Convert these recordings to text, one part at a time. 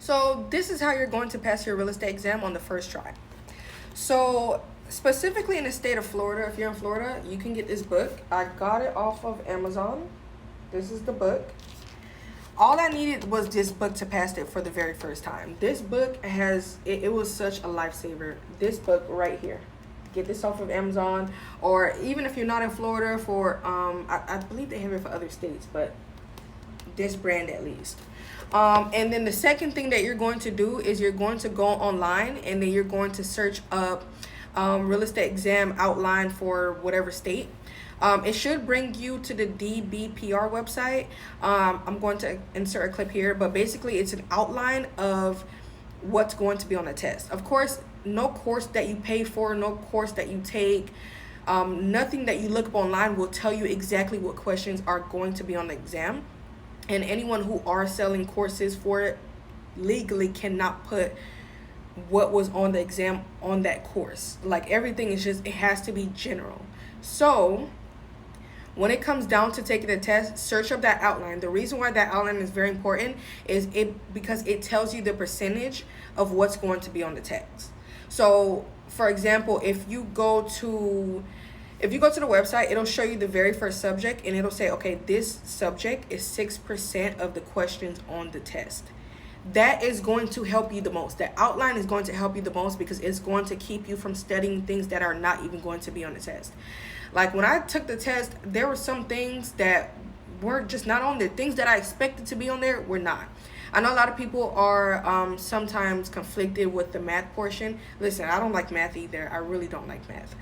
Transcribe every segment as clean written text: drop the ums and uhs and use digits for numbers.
So this is how you're going to pass your real estate exam on the first try. So specifically in the state of Florida, if you're in Florida, you can get this book. I got it off of Amazon. This is the book. All I needed was this book to pass it for the very first time. This book it was such a lifesaver. This book right here. Get this off of Amazon, or even if you're not in Florida, for I believe they have it for other states, but this brand at least. And then the second thing that you're going to do is you're going to go online, and then you're going to search up real estate exam outline for whatever state. It should bring you to the DBPR website. I'm going to insert a clip here, but basically it's an outline of what's going to be on the test. Of course, no course that you pay for, no course that you take, nothing that you look up online will tell you exactly what questions are going to be on the exam. And anyone who are selling courses for it legally cannot put what was on the exam on that course. Like, everything is just, it has to be general. So when it comes down to taking the test, search up that outline. The reason why that outline is very important is because it tells you the percentage of what's going to be on the test. So for example, if you go to the website, it'll show you the very first subject, and it'll say, okay, this subject is 6% of the questions on the test. That is going to help you the most. That outline is going to help you the most because it's going to keep you from studying things that are not even going to be on the test. Like, when I took the test, there were some things that were just not on there. Things that I expected to be on there were not. I know a lot of people are sometimes conflicted with the math portion. Listen, I don't like math either. I really don't like math.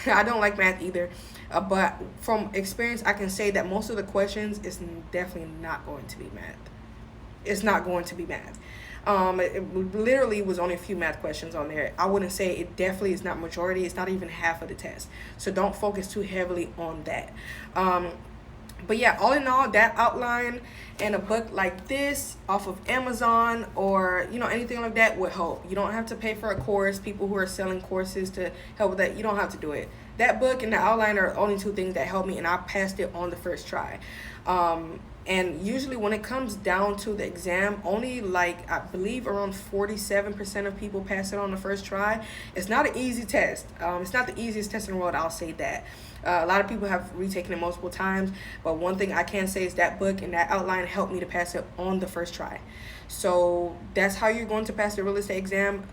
I don't like math either. But from experience, I can say that most of the questions is definitely not going to be math. It's not going to be math. It literally was only a few math questions on there. I wouldn't say it definitely is not majority. It's not even half of the test. So don't focus too heavily on that. But yeah, all in all, that outline and a book like this off of Amazon, or anything like that, would help. You don't have to pay for a course. People who are selling courses to help with that, you don't have to do it. That book and the outline are the only two things that helped me, and I passed it on the first try. And usually when it comes down to the exam, only I believe around 47% of people pass it on the first try. It's not an easy test. It's not the easiest test in the world, I'll say that. A lot of people have retaken it multiple times, but one thing I can say is that book and that outline helped me to pass it on the first try. So that's how you're going to pass the real estate exam.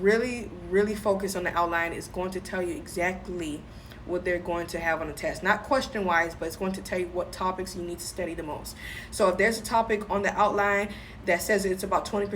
Really, really focus on the outline. It's going to tell you exactly what they're going to have on the test. Not question wise, but it's going to tell you what topics you need to study the most. So if there's a topic on the outline that says it's about 20%